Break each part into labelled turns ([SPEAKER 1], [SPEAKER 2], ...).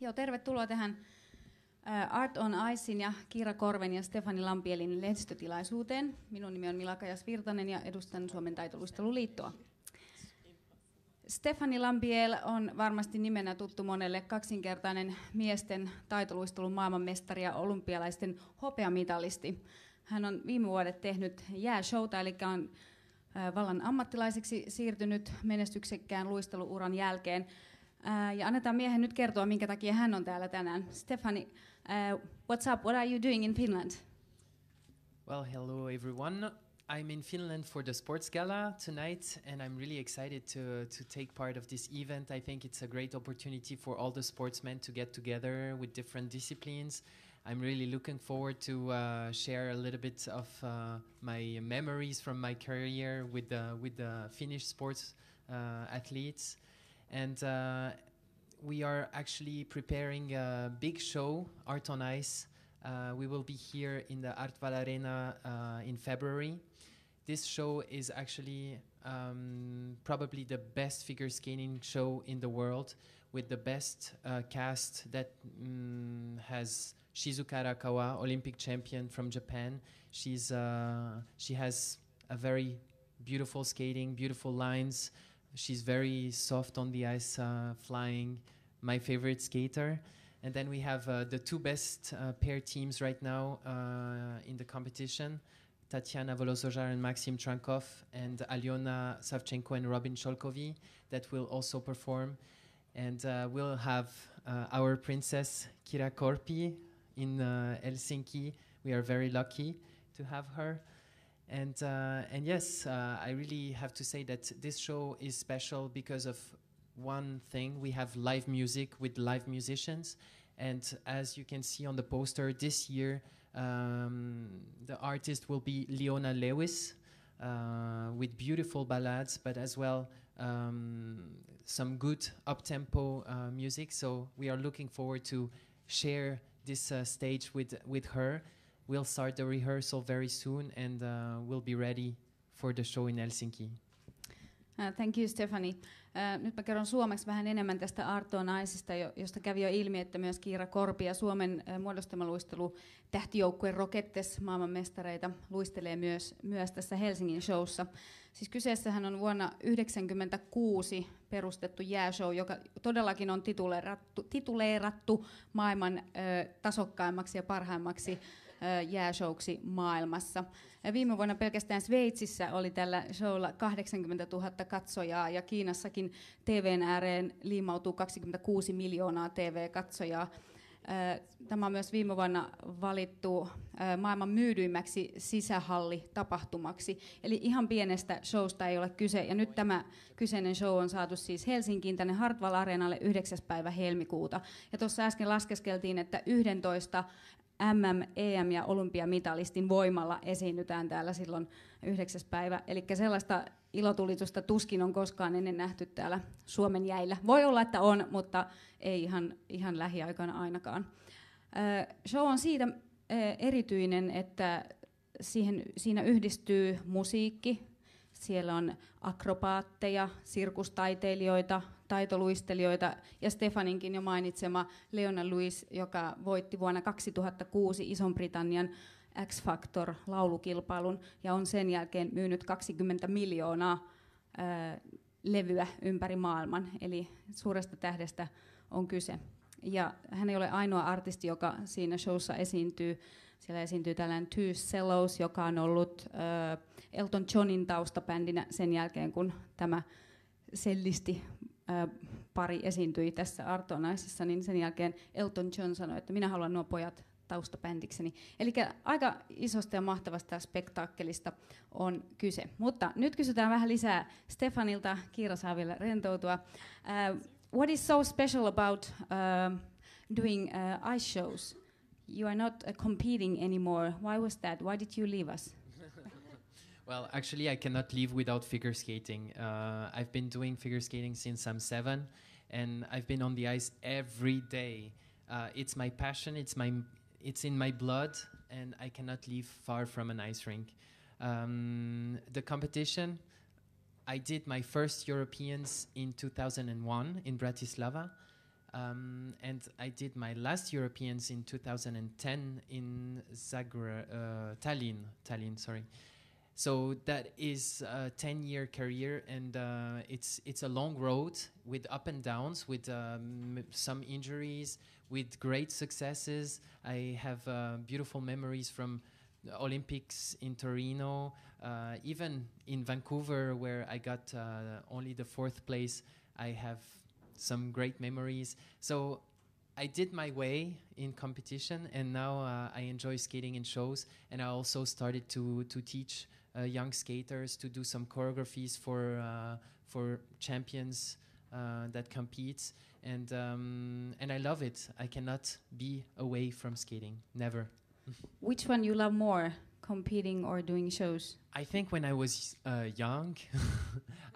[SPEAKER 1] Joo, tervetuloa tähän Art on Icein ja Kiira Korven ja Stefani Lampielin lehdistötilaisuuteen. Minun nimi on Mila Kajas-Virtanen ja edustan Suomen taitoluisteluliittoa. Stefani Lampiel on varmasti nimenä tuttu monelle, kaksinkertainen miesten taitoluistelun maailmanmestari ja olympialaisten hopeamitalisti. Hän on viime vuodet tehnyt jääshowta, eli on vallan ammattilaiseksi siirtynyt menestyksekkään luisteluuran jälkeen. Ja annetaan miehen nyt kertoa, minkä takia hän on täällä tänään. Stefani, what's up? What are you doing in Finland?
[SPEAKER 2] Well, hello everyone. I'm in Finland for the Sports Gala tonight, and I'm really excited to take part of this event. I think it's a great opportunity for all the sportsmen to get together with different disciplines. I'm really looking forward to share a little bit of my memories from my career with the Finnish sports athletes. And we are actually preparing a big show, Art on Ice. We will be here in the Artval Arena in February. This show is actually probably the best figure skating show in the world, with the best cast that has Shizuka Arakawa, Olympic champion from Japan. She has a very beautiful skating, beautiful lines. She's very soft on the ice, flying, my favorite skater. And then we have the two best pair teams right now in the competition, Tatiana Volosojar and Maxim Trankov, and Aliona Savchenko and Robin Sholkovi, that will also perform. And we'll have our princess Kira Korpi in Helsinki. We are very lucky to have her. And yes, I really have to say that this show is special because of one thing. We have live music with live musicians, and as you can see on the poster, this year the artist will be Leona Lewis with beautiful ballads, but as well some good up-tempo music. So we are looking forward to share this stage with her. We'll start the rehearsal very soon, and we'll be ready for the show in Helsinki.
[SPEAKER 1] Thank you, Stefani. Nyt mä kerron suomeksi vähän enemmän tästä Art on Iceista, josta kävi jo ilmi, että myös Kiira Korpi ja Suomen muodostamaluistelu tähtijoukkueen Rokettes maailmanmestareita luistelee myös tässä Helsingin showssa. Siis kyseessähän on vuonna 1996 perustettu jääshow, joka todellakin on tituleerattu maailman tasokkaimmaksi ja parhaimmaksi jääshowksi maailmassa. Viime vuonna pelkästään Sveitsissä oli tällä showlla 80 000 katsojaa, ja Kiinassakin TVn ääreen liimautuu 26 miljoonaa TV-katsojaa. Tämä on myös viime vuonna valittu maailman myydyimmäksi sisähallitapahtumaksi. Eli ihan pienestä showsta ei ole kyse. Ja nyt tämä kyseinen show on saatu siis Helsinkiin tänne Hartwall Areenalle 9. päivä helmikuuta. Ja tuossa äsken laskeskeltiin, että 11 MM, EM ja olympiamitalistin voimalla esiinnytään täällä silloin 9. päivä. Eli sellaista ilotulitusta tuskin on koskaan ennen nähty täällä Suomen jäillä. Voi olla, että on, mutta ei ihan lähiaikana ainakaan. Show on siitä erityinen, että siinä yhdistyy musiikki. Siellä on akrobaatteja, sirkustaiteilijoita, taitoluistelijoita ja Stefaninkin jo mainitsema Leona Lewis, joka voitti vuonna 2006 Ison-Britannian X-Factor-laulukilpailun ja on sen jälkeen myynyt 20 miljoonaa levyä ympäri maailman. Eli suuresta tähdestä on kyse. Ja hän ei ole ainoa artisti, joka siinä showssa esiintyy. Siellä esiintyy tällainen Two Cellos, joka on ollut Elton Johnin taustabändinä sen jälkeen, kun tämä sellisti pari esiintyi tässä Art on Iceissa, niin sen jälkeen Elton John sanoi, että minä haluan nuo pojat taustabändikseni. Eli aika isosta ja mahtavasta spektaakkelista on kyse. Mutta nyt kysytään vähän lisää Stefanilta. Kiira saa vielä rentoutua. What is so special about doing ice shows? You are not competing anymore. Why was that? Why did you leave us?
[SPEAKER 2] Well, actually, I cannot live without figure skating. I've been doing figure skating since I'm 7, and I've been on the ice every day. It's my passion. It's in my blood, and I cannot live far from an ice rink. The competition, I did my first Europeans in 2001 in Bratislava. And I did my last Europeans in 2010 in Tallinn, sorry. So that is a 10-year career, and it's a long road with up and downs, with some injuries, with great successes. I have beautiful memories from the Olympics in Torino, even in Vancouver, where I got only the 4th place. I have some great memories. So I did my way in competition, and now I enjoy skating in shows. And I also started to teach young skaters, to do some choreographies for champions that compete, and I love it. I cannot be away from skating, never.
[SPEAKER 1] Which one you love more, competing or doing shows?
[SPEAKER 2] I think when I was young,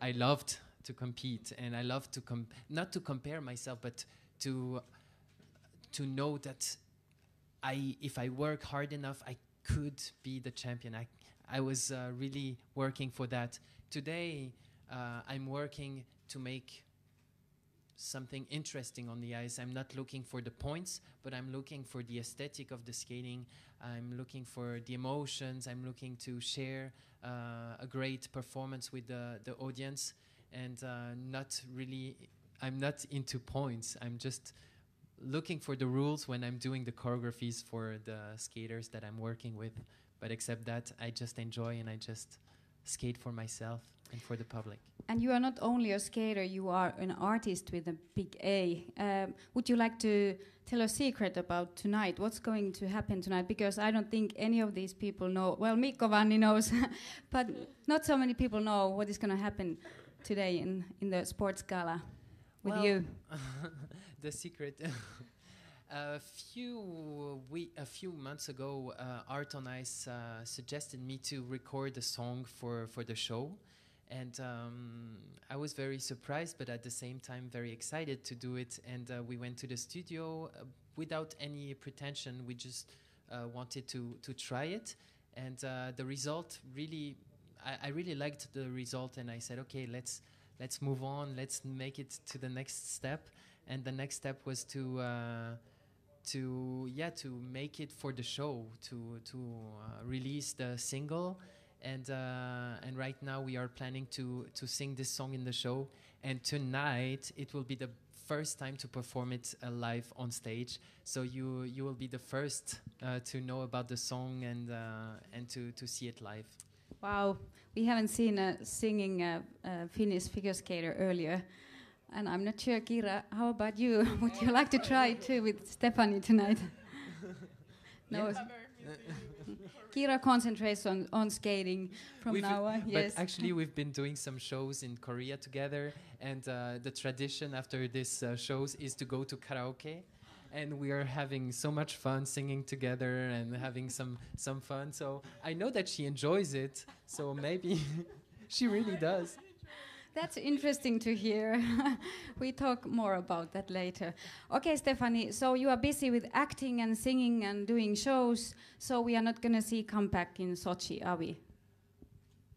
[SPEAKER 2] I loved to compete, and I loved to not to compare myself, but to know that if I work hard enough, I could be the champion. I was really working for that. Today, I'm working to make something interesting on the ice. I'm not looking for the points, but I'm looking for the aesthetic of the skating. I'm looking for the emotions. I'm looking to share a great performance with the audience, and I'm not into points. I'm just looking for the rules when I'm doing the choreographies for the skaters that I'm working with. But except that, I just enjoy, and I just skate for myself and for the public.
[SPEAKER 1] And you are not only a skater, you are an artist with a big A. Would you like to tell a secret about tonight? What's going to happen tonight? Because I don't think any of these people know. Well, Mikko Vanni knows, but not so many people know what is going to happen today in the sports gala with you.
[SPEAKER 2] The secret. A few months ago, Art on Ice suggested me to record a song for the show, and I was very surprised, but at the same time very excited to do it. And we went to the studio without any pretension. We just wanted to try it, and the result really, I really liked the result, and I said, okay, let's move on, let's make it to the next step. And the next step was to make it for the show, to release the single, and right now we are planning to sing this song in the show. And tonight it will be the first time to perform it live on stage. So you will be the first to know about the song and to see it live.
[SPEAKER 1] Wow, we haven't seen a singing Finnish figure skater earlier. And I'm not sure, Kiira, how about you? Would you like to try too with Stephanie tonight? No. Kiira concentrates on skating from now on. Yes.
[SPEAKER 2] But actually, we've been doing some shows in Korea together, and the tradition after this shows is to go to karaoke, and we are having so much fun singing together and having some fun. So I know that she enjoys it. So maybe she really does.
[SPEAKER 1] That's interesting to hear. We talk more about that later. Okay, Stephanie, so you are busy with acting and singing and doing shows, so we are not going to see comeback in Sochi, are we?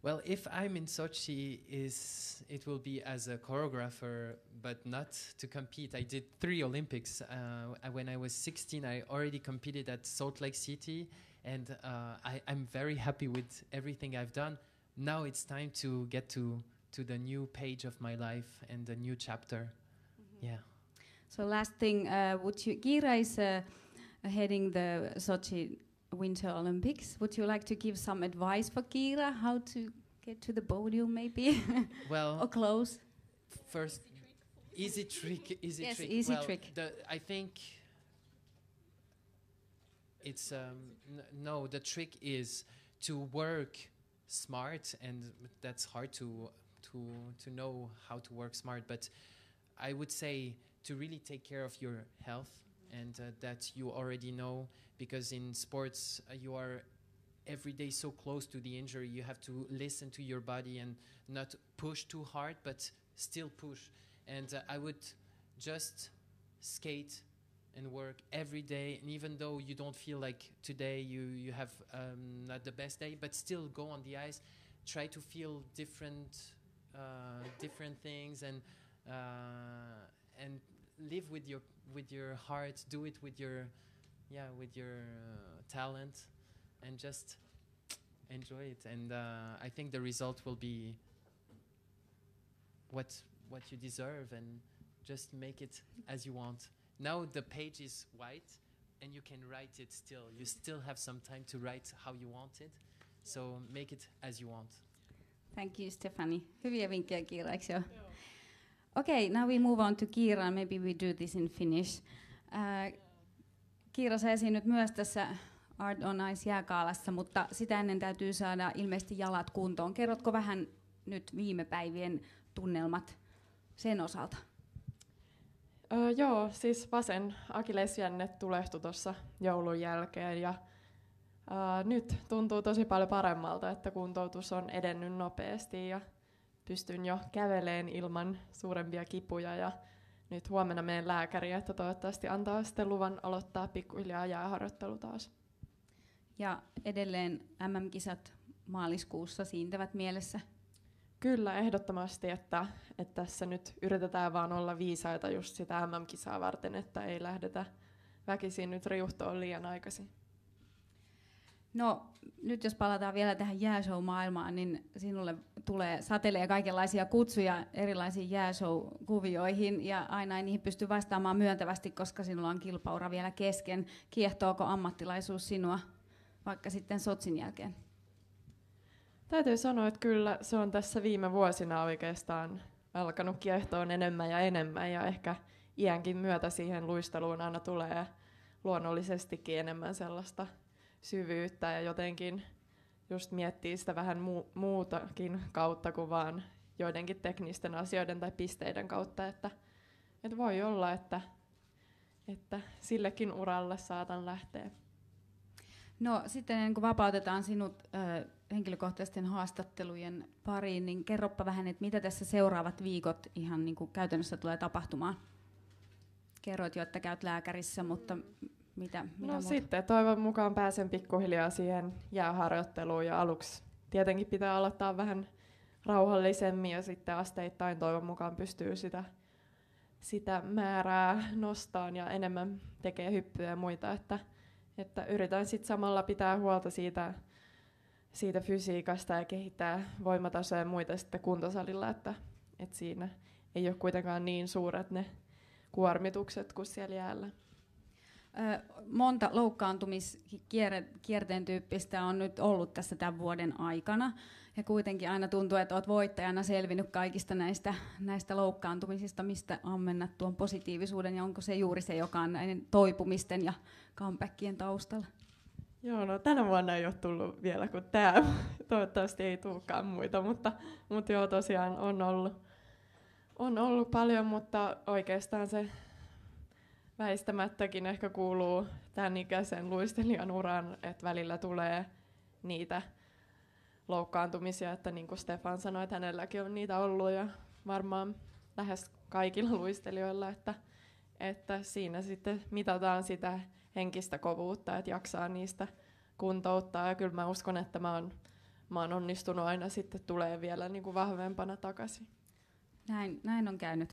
[SPEAKER 2] Well, if I'm in Sochi, it will be as a choreographer, but not to compete. I did 3 Olympics. When I was 16, I already competed at Salt Lake City, and I'm very happy with everything I've done. Now it's time to get to the new page of my life and the new chapter. Mm-hmm. Yeah.
[SPEAKER 1] So last thing, Kiira is heading the Sochi Winter Olympics. Would you like to give some advice for Kiira, how to get to the podium maybe?
[SPEAKER 2] Well,
[SPEAKER 1] or close?
[SPEAKER 2] First, easy trick.
[SPEAKER 1] Yes, easy trick.
[SPEAKER 2] I think it's no. The trick is to work smart, and that's hard to know how to work smart, but I would say to really take care of your health, and that you already know, because in sports you are every day so close to the injury. You have to listen to your body and not push too hard, but still push. And I would just skate and work every day, and even though you don't feel like today you have not the best day, but still go on the ice, try to feel different things, and live with your heart, do it with your talent, and just enjoy it. And I think the result will be what you deserve, and just make it as you want. Now the page is white, and you can write it still. You still have some time to write how you want it, so make it as you want.
[SPEAKER 1] Thank you, Stephanie. Hyviä vinkkejä, Kiira, eikö joo? Okay, now we move on to Kiira. Maybe we do this in Finnish. Kiira, sä esiinnyt myös tässä Art on Ice -jääkaalassa, mutta sitä ennen täytyy saada ilmeisesti jalat kuntoon. Kerrotko vähän nyt viime päivien tunnelmat sen osalta?
[SPEAKER 3] Joo, siis vasen akillesjänne tulehtui tuossa joulun jälkeen ja nyt tuntuu tosi paljon paremmalta, että kuntoutus on edennyt nopeasti ja pystyn jo käveleen ilman suurempia kipuja ja nyt huomenna menen lääkäriin, että toivottavasti antaa sitten luvan aloittaa pikkuhiljaa jääharjoittelu taas.
[SPEAKER 1] Ja edelleen MM-kisat maaliskuussa siintävät mielessä?
[SPEAKER 3] Kyllä, ehdottomasti, että tässä nyt yritetään vaan olla viisaita just sitä MM-kisaa varten, että ei lähdetä väkisin nyt riuhtoon liian aikaisin.
[SPEAKER 1] No nyt jos palataan vielä tähän jääshow-maailmaan, niin sinulle satelee kaikenlaisia kutsuja erilaisiin jääshow-kuvioihin ja aina ei niihin pysty vastaamaan myöntävästi, koska sinulla on kilpaura vielä kesken. Kiehtooko ammattilaisuus sinua vaikka sitten Sotsin jälkeen?
[SPEAKER 3] Täytyy sanoa, että kyllä se on tässä viime vuosina oikeastaan alkanut kiehtoon enemmän ja ehkä iänkin myötä siihen luisteluun aina tulee luonnollisestikin enemmän sellaista syvyyttä ja jotenkin just miettii sitä vähän muutakin kautta kuin vaan joidenkin teknisten asioiden tai pisteiden kautta, että voi olla, että sillekin uralle saatan lähteä.
[SPEAKER 1] No sitten ennen kuin vapautetaan sinut henkilökohtaisten haastattelujen pariin, niin kerropa vähän, että mitä tässä seuraavat viikot ihan niin kuin käytännössä tulee tapahtumaan. Kerroit jo, että käyt lääkärissä, mutta mitä muuta?
[SPEAKER 3] Sitten toivon mukaan pääsen pikkuhiljaa siihen jääharjoitteluun ja aluksi tietenkin pitää aloittaa vähän rauhallisemmin ja sitten asteittain toivon mukaan pystyy sitä määrää nostamaan ja enemmän tekee hyppyjä ja muita, että yritän sitten samalla pitää huolta siitä fysiikasta ja kehittää voimatasoja ja muita sitten kuntosalilla, että siinä ei ole kuitenkaan niin suuret ne kuormitukset kuin siellä jäällä.
[SPEAKER 1] Monta loukkaantumiskierteen tyyppistä on nyt ollut tässä tämän vuoden aikana. Ja kuitenkin aina tuntuu, että olet voittajana selvinnyt kaikista näistä loukkaantumisista. Mistä ammennat tuon positiivisuuden ja onko se juuri se, joka on näiden toipumisten ja comebackien taustalla?
[SPEAKER 3] Joo, no tänä vuonna ei ole tullut vielä kuin tämä. Toivottavasti ei tulekaan muita, mutta joo, tosiaan on ollut paljon, mutta oikeastaan se väistämättäkin ehkä kuuluu tämän ikäisen luistelijan uran, että välillä tulee niitä loukkaantumisia, että niin kuin Stefan sanoi, että hänelläkin on niitä ollut ja varmaan lähes kaikilla luistelijoilla, että siinä sitten mitataan sitä henkistä kovuutta, että jaksaa niistä kuntouttaa ja kyllä mä uskon, että mä oon onnistunut aina sitten tulee vielä niin kuin vahvempana takaisin.
[SPEAKER 1] Näin on käynyt.